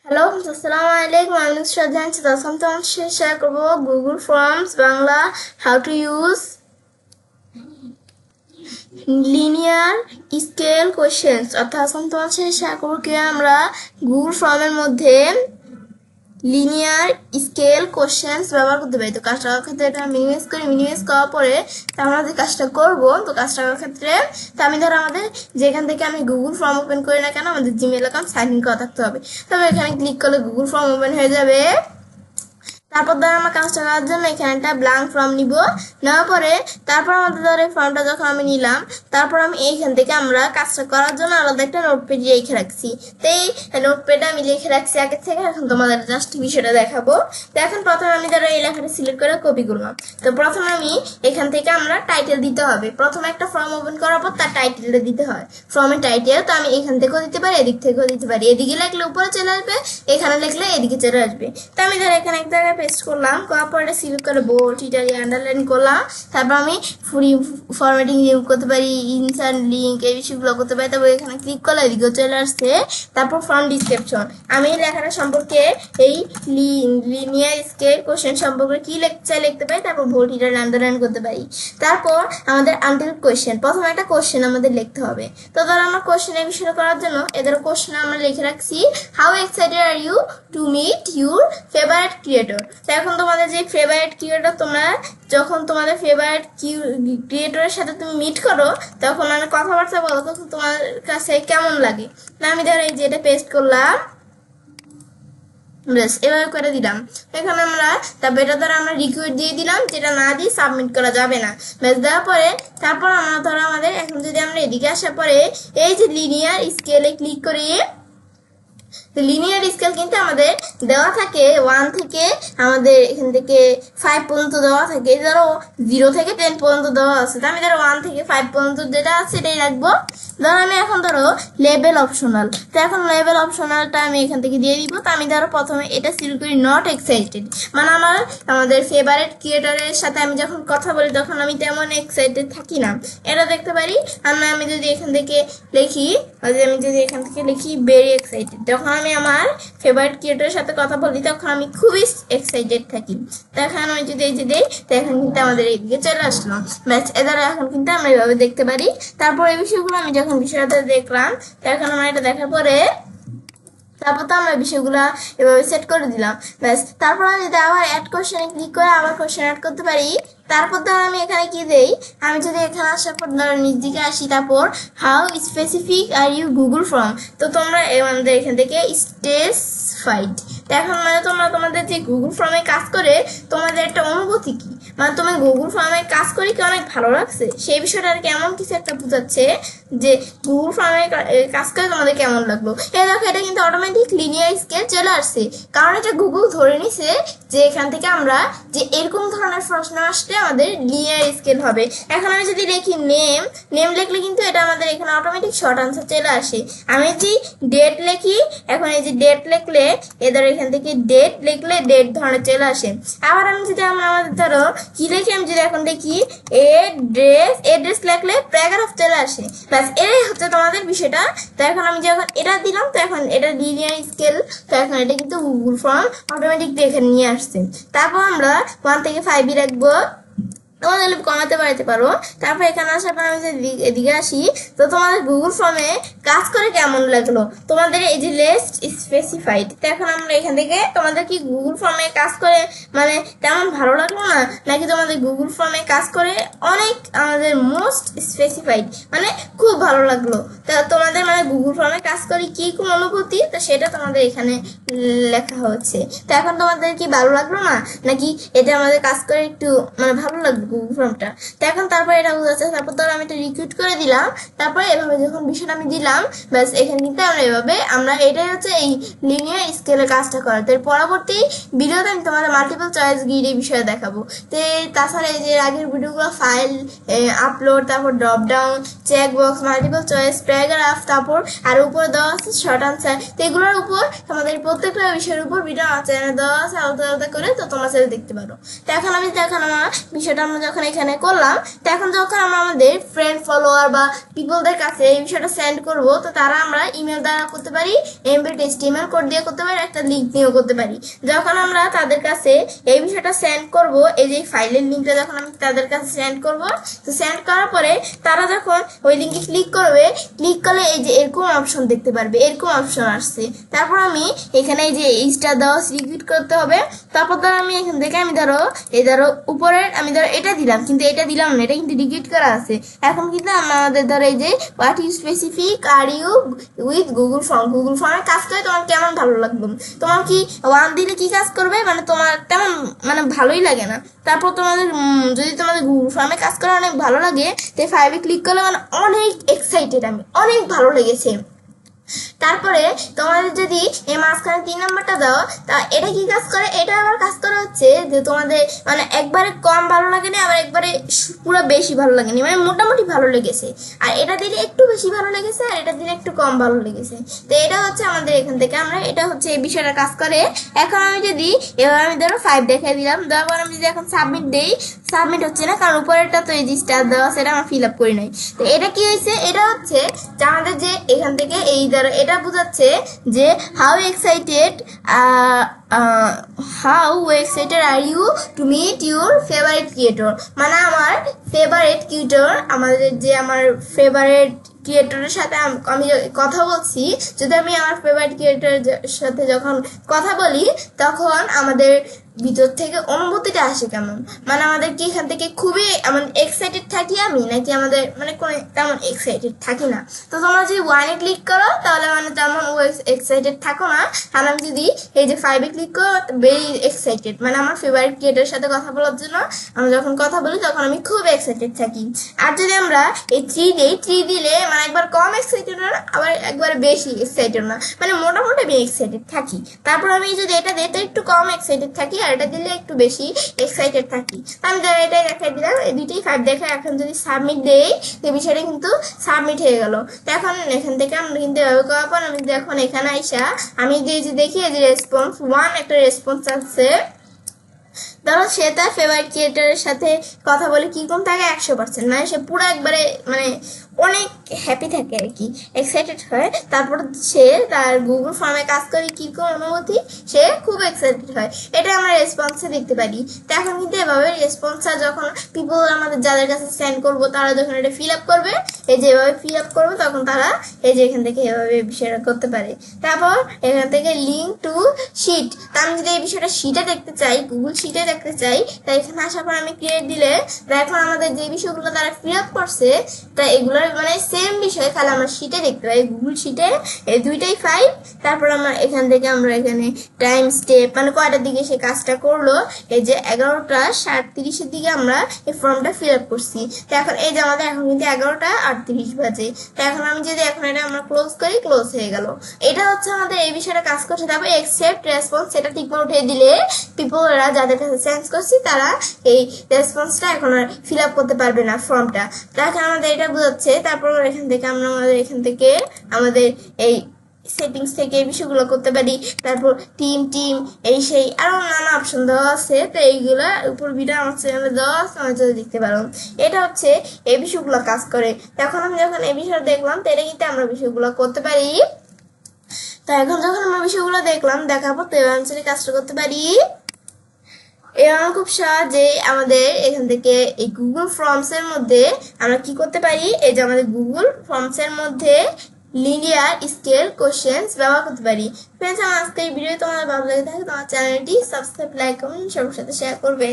Hello, আসসালামু আলাইকুম। আমি নুসরাত জাহান। দশম তোমার শেষ শেয়ার করবো Google forms Bangla how to use linear scale questions. অর্থাৎ তোমার শেষ শেয়ার করবো কি আমরা গুগল ফর্মের মধ্যে লিনিয়ার স্কেল কোশ্চেন্স ব্যবহার করতে পারি। তো কাজটা করার ক্ষেত্রে এটা মিনিমাইজ করি, মিনিমাইজ করার পরে আমরা যে কাজটা করবো, তো কাজটা করার ক্ষেত্রে তো আমি ধরো আমাদের যেখান থেকে আমি গুগল ফর্ম ওপেন করি না কেন, আমাদের জিমেল অ্যাকাউন্ট সাইন ইন করা থাকতে হবে। তবে এখানে ক্লিক করলে গুগল ফর্ম ওপেন হয়ে যাবে। তারপর ধরো আমরা কাজটা করার জন্য এখানে একটা ব্ল্যাঙ্ক ফর্ম নিব। নেওয়ার পরে তারপর আমাদের ধরো এই ফর্মটা যখন আমি নিলাম, তারপর আমি এইখান থেকে আমরা কাজটা করার জন্য আলাদা একটা নোটপ্যাড লিখে রাখছি। তো এই নোটপ্যাডে আমি লিখে রাখছি আগে থেকে। এখন তোমাদের জাস্ট বিষয়টা দেখাবো। তো এখন প্রথমে আমি ধরো এই লেখাটা সিলেক্ট করে কপি করলাম। তো প্রথমে আমি এখান থেকে আমরা টাইটেল দিতে হবে। প্রথমে একটা ফর্ম ওপেন করার পর তার টাইটেলটা দিতে হয়, ফর্মের টাইটেল। তো আমি এখান থেকেও দিতে পারি, এদিক থেকেও দিতে পারি। এদিকে লিখলে উপরে চলে আসবে, এখানে লিখলে এদিকে চলে আসবে। তো আমি ধরো এখানে এক জায়গায় পেস্ট করলাম, করার পরে সিলেক্ট করে বোল্ড ইটালি আন্ডারলাইন করলাম। তারপর আমি ফুরি ফরম্যাটিং রিমুভ করতে পারি, ইনসার্ট লিঙ্ক এই বিষয়গুলো করতে পারি। তারপর এখানে ক্লিক করলে এদিকে চলে আসছে। তারপর ফর্ম ডিসক্রিপশন, আমি এই লেখাটা সম্পর্কে এই লিনিয়ার স্কেল কোশ্চেন সম্পর্কে কি লিখতে পারি। তারপর বোল্ড ইটালি আন্ডারলাইন করতে পারি। তারপর আমাদের আনটিল কোশ্চেন, প্রথমে একটা কোশ্চেন আমাদের লিখতে হবে। তো ধরো আমরা কোশ্চেনের বিষয় করার জন্য এদের কোশ্চেন আমরা লিখে রাখছি, how excited are you to meet your favourite creator. তো এখন তোমাদের যে ফেভারিট ক্রিয়েটর, তোমরা যখন তোমাদের ফেভারিট ক্রিয়েটরের সাথে তুমি মিট করো, তখন মানে কথাবার্তা বলো, তখন তোমার কাছে কেমন লাগে। না আমি ধরো এই যে এটা পেস্ট করলাম, বেশ এভাবে করে দিলাম। এখানে আমরা তারপর এটা ধরো আমরা রিকোয়েস্ট দিয়ে দিলাম, যেটা না দিয়ে সাবমিট করা যাবে না। বেশ দেওয়ার পরে তারপর আমরা ধরো আমাদের এখন যদি আমরা এদিকে আসার পরে এই যে লিনিয়ার স্কেলে ক্লিক করি, লিনিয়ার স্কেল কিন্তু আমাদের দেওয়া থাকে 1 থেকে আমাদের এখান থেকে 5 পর্যন্ত দেওয়া থাকে। ধরো 0 থেকে 10 পর্যন্ত দেওয়া আছে। তো আমি ধরো 1 থেকে 5 পর্যন্ত যেটা আছে সেটাই রাখবো। ধরো আমি এখন ধরো লেভেল অপশনাল, তো এখন লেভেল অপশনালটা আমি এখান থেকে দিয়ে দিব। তো আমি ধরো প্রথমে এটা সিলেক্ট করি নট এক্সাইটেড, মানে আমাদের ফেভারিট ক্রিয়েটরের সাথে আমি যখন কথা বলি তখন আমি তেমন এক্সাইটেড থাকি না, এটা দেখতে পারি। আমি যদি এখান থেকে লিখি, আমি যদি এখান থেকে লিখি ভেরি এক্সাইটেড, যখন আমি আমার ফেভারিট ক্রিয়েটরের সাথে কথা বলি তখন আমি খুবই এক্সাইটেড থাকি। তো এখন আমি যদি এই যে দিই, তো এখন কিন্তু আমাদের এইদিকে চলে আসলো। ব্যাস এদের এখন কিন্তু আমরা এইভাবে দেখতে পারি। তারপর এই বিষয়গুলো আমি যখন বিষয়টা দেখলাম, তো এখন আমরা এটা দেখার পরে তারপর তো আমরা বিষয়গুলো এভাবে সেট করে দিলাম। ব্যাস তারপর আমি যদি আবার অ্যাড কোশ্চেনে ক্লিক করে আবার কোশ্চেন অ্যাড করতে পারি। তারপর ধর আমি এখানে কি দেই, আমি যদি এখানে আসার পর ধরো নিচ দিকে আসি, তারপর how specific are you Google form. তো তোমরা আমাদের এখান থেকে স্টেসফাইড। তো এখন মানে তোমরা তোমাদের যে গুগল ফর্মে কাজ করে তোমাদের একটা অনুভূতি কি, মানে তুমি গুগল ফর্মে কাজ করে কি অনেক ভালো লাগছে, সেই বিষয়টা আর কেমন কিছু একটা বোঝাচ্ছে যে গুগল ফর্মে কাজ করে তোমাদের কেমন লাগলো। এই দেখো এটা কিন্তু অটোমেটিক লিনিয়ার স্কেল চলে আসছে, কারণ এটা গুগল ধরে নিছে যে এখান থেকে আমরা যে এরকম ধরনের প্রশ্ন আসলে আমাদের লিনিয়ার স্কেল হবে। এখন আমি যদি লিখি নেম লিখলে কিন্তু এটা আমাদের এখানে অটোমেটিক শর্ট আনসার চলে আসে। আমি যদি ডেট লিখি, এখন এই যে ডেট লিখলে এদের এখান থেকে ডেট লিখলে ডেট ধরনের চলে আসে। আবার আমি যদি আমাদের ধরো কি লিখি, আমি যদি এখন দেখি এড্রেস লিখলে প্যারাগ্রাফ চলে আসে। ব্যাস এটাই হচ্ছে তোমাদের বিষয়টা। তো এখন আমি যখন এটা দিলাম, তো এখন এটা লিনিয়ার স্কেল, তো এখন এটা কিন্তু গুগল ফর্ম অটোমেটিক দেখে নিয়ে আসছে। তারপর আমরা 1 থেকে 5 রাখবো, তোমাদের কমাতে পারতে পারো। তারপর এখানে আসার পর আমি যদি এদিকে আসি, তো তোমাদের গুগল ফর্মে কাজ করে কেমন লাগলো, তোমাদের এই যে লিস্ট স্পেসিফাইড। তো এখন আমরা এখান থেকে তোমাদের কি গুগল ফর্মে কাজ করে মানে তেমন ভালো লাগলো না, নাকি তোমাদের গুগল ফর্মে কাজ করে অনেক আমাদের মোস্ট স্পেসিফাইড মানে খুব ভালো লাগলো। তা তোমাদের মানে গুগল ফর্মে কাজ করে কি কোন অনুভূতি, তো সেটা তোমাদের এখানে লেখা হচ্ছে। তো এখন তোমাদের কি ভালো লাগলো না, নাকি এটা আমাদের কাজ করে একটু মানে ভালো লাগলো গুগল ফর্মটা। তো এখন তারপর এটা বোঝাচ্ছে। তারপর ধরো আমি এটা রিক্রুট করে দিলাম, তারপরে এভাবে যখন বিষয়টা আমি দিলাম, ব্যাস এখানে কিন্তু আমরা এভাবে এটাই হচ্ছে এই লিনিয়ার স্কেলের কাজটা করা। তো পরবর্তী ভিডিওতে আমি তোমাদের মাল্টিপল চয়েস গিড এই বিষয়ে দেখাবো। তো তাছাড়া এই যে আগের ভিডিওগুলো ফাইল আপলোড, তারপর drop down, check box, multiple choice, paragraph, তারপর আর উপরে দেওয়া আছে শর্ট আনসার। তো এগুলোর উপর আমাদের প্রত্যেকটা বিষয়ের উপর ভিডিও আমার চ্যানেলে দেওয়া আছে আলাদা আলাদা করে, তো তোমরা সেটা দেখতে পারো। তো এখন আমার বিষয়টা আমরা যখন এখানে করলাম, তো এখন যখন আমরা আমাদের ফ্রেন্ড ফলোয়ার বা পিপলদের কাছে এই বিষয়টা সেন্ড করব, তো তারা আমরা ইমেল দ্বারা করতে পারি, এমবেড এইচটিএমএল কোড দিয়ে করতে পারি, একটা লিঙ্ক নিয়েও করতে পারি। যখন আমরা তাদের কাছে এই বিষয়টা সেন্ড করব, এই যে ফাইলের লিঙ্কটা যখন আমি তাদের কাছে সেন্ড করব, তো সেন্ড করার পরে তারা যখন ওই লিঙ্কে ক্লিক করবে, ক্লিক করলে এই যে এরকম অপশন দেখতে পারবে, এরকম অপশন আসছে। তারপর আমি এখানে এই যে স্টার দেওয়া রিপিট করতে হবে। তারপর ধরো আমি এখান থেকে আমি ধরো উপরের আমি এটা দিলাম, কিন্তু এটা দিলাম না, এটা কিন্তু ডিলিট করা আছে। এখন কিন্তু আমাদের ধরো এই যে what you specific are you with Google ফর্মে কাজ করে তোমার কেমন ভালো লাগবে, তোমার কি 1 দিলে কি কাজ করবে, মানে তোমার তেমন মানে ভালোই লাগে না। তারপর তোমাদের যদি তোমাদের গুগল ফর্মে কাজ করে অনেক ভালো লাগে, তো 5-এ ক্লিক করলে মানে অনেক এক্সাইটেড, আমি অনেক ভালো লেগেছে। তারপরে তোমাদের যদি এই মাঝখানে 3 নাম্বারটা দাও, তা এটা কি কাজ করে, এটা আবার কাজ করে হচ্ছে যে তোমাদের মানে একবারে কম ভালো লাগেনি, আবার একবারে পুরো বেশি ভালো লাগেনি, মানে মোটামুটি ভালো লেগেছে। আর এটা দিলে একটু বেশি ভালো লেগেছে, আর এটা দিলে একটু কম ভালো লেগেছে। তো এটা হচ্ছে আমাদের এখান থেকে আমরা এটা হচ্ছে এই বিষয়টা কাজ করে। এখন আমি যদি এবার আমি ধরো 5 দেখাই দিলাম, দেওয়ার পর আমি যদি এখন সাবমিট দেই, সাবমিট হচ্ছে না, কারণ উপরেরটা তো এই যে স্টার দেওয়া সেটা আমার ফিল আপ করি নাই। তো এটা কি হয়েছে, এটা হচ্ছে যে আমাদের যে এখান থেকে এই ধরো এটা বোঝাচ্ছে যে how excited are you to meet your favourite creator, মানে আমার ফেভারিট ক্রিয়েটর, আমাদের যে আমার ফেভারিট ক্রিয়েটরের সাথে আমি কথা বলছি, যদি আমি আমার ফেভারিট ক্রিয়েটরের সাথে যখন কথা বলি, তখন আমাদের ভিতর থেকে অনুভূতিটা আসে কেমন, মানে আমাদের কি এখান থেকে খুবই এক্সাইটেড থাকি আমি, নাকি আমাদের মানে কোনো তেমন এক্সাইটেড থাকি না। তো তোমরা যদি 1-এ ক্লিক করো তাহলে মানে তেমন এক্সাইটেড থাকো না, আর আমি যদি এই যে 5-এ ক্লিক করো ভেরি এক্সাইটেড, মানে আমার ফেভারিট ক্রিয়েটরের সাথে কথা বলার জন্য আমি যখন কথা বলি তখন আমি খুব এক্সাইটেড থাকি। আর যদি আমরা এই 3 দিলে মানে একবার কম এক্সাইটেড না, আবার একবার বেশি এক্সাইটেড না, মানে মোটামুটি আমি এক্সাইটেড থাকি। তারপর আমি যদি এটা দিই তো একটু কম এক্সাইটেড থাকি, আর এটা দিলে একটু বেশি এক্সাইটেড থাকি। তো আমি যারা এটাই দেখাই দিলাম, এই দুইটাই 5 দেখে এখন যদি সাবমিট দেই, তো বিষয়টা কিন্তু সাবমিট হয়ে গেল। তো এখন এখান থেকে আমরা কিন্তু এভাবে করার পর আমি এখন এখানে আইসা আমি যে দেখি এই যে রেসপন্স 1 একটা রেসপন্স আছে, ধরো সে তার ফেভারিট ক্রিয়েটরের সাথে কথা বলে কিরকম থাকে 100%, মানে সে পুরো একবারে মানে অনেক হ্যাপি থাকে আর কি, এক্সাইটেড হয়। তারপর সে তার গুগল ফর্মে কাজ করে কিরকম অনুভূতি, সে খুব এক্সাইটেড হয়, এটা আমরা রেসপন্সে দেখতে পারি। তো এখন কিন্তু এভাবে রেসপন্সটা যখন পিপল আমাদের যাদের কাছে সেন্ড করবো, তারা যখন এটা ফিল আপ করবে, এই যে এভাবে ফিল আপ করবো, তখন তারা এই যে এখান থেকে এভাবে বিষয়টা করতে পারে। তারপর এখান থেকে লিঙ্ক টু শিট, তা আমি যদি এই বিষয়টা শিটে দেখতে চাই, গুগল শিটে দেখতে চাই, তাই এখানে আসার পর আমি ক্রিয়েট দিলে এখন আমাদের যে বিষয়গুলো তারা ফিল আপ করছে, তা এগুলোর মানে সেম বিষয়, খালি আমরা শিটে দেখতে পাই, গুগল শিটে এই দুইটাই 5। তারপর আমরা এখান থেকে আমরা এখানে টাইম স্টেপ মানে কয়টার দিকে সে কাজটা করলো, এই যে 11:37 দিকে আমরা এই ফর্মটা ফিল আপ করছি। তো এখন এই যে আমাদের এখন কিন্তু 11:38 বাজে। তো এখন আমি যদি এখন এটা আমরা ক্লোজ করি, ক্লোজ হয়ে গেল। এটা হচ্ছে আমাদের এই বিষয়টা কাজ করছে। তারপর একসেপ্ট রেসপন্স, সেটা ঠিকমতো উঠিয়ে দিলে পিপলরা যাদের কাছে সেন্ড করছি তারা এই রেসপন্সটা এখন আর ফিল আপ করতে পারবে না ফর্মটা। তারপর আমাদের এটা বোঝাচ্ছে। তারপর এখান থেকে আমরা আমাদের এই সেটিংস থেকে এই বিষয়গুলো করতে পারি। তারপর টিম এই সেই আরো নানা অপশন দেওয়া আছে, তো এইগুলা উপর ভিডিও আমার চ্যানেলে দেওয়া আছে, আমার যদি দেখতে পারো। এটা হচ্ছে এই বিষয়গুলো কাজ করে। এখন আমি যখন এই বিষয়টা দেখলাম, তো এটা কিন্তু আমরা বিষয়গুলো করতে পারি। তো এখন যখন আমরা বিষয়গুলো দেখলাম, দেখাবো তো এবার আমি কাজটা করতে পারি। এবং খুব সহজে আমাদের এখান থেকে এই গুগল ফর্মস এর মধ্যে আমরা কি করতে পারি, এই যে আমাদের গুগল ফর্মস এর মধ্যে লিনিয়ার স্কেল কোশ্চেন্স ব্যবহার করতে পারি। ফ্রেন্ডস, আমার আজকে এই ভিডিও তোমাদের ভালো লেগে থাকে, তোমার চ্যানেলটি সাবস্ক্রাইব, লাইক, কমেন্ট সবার সাথে শেয়ার করবে।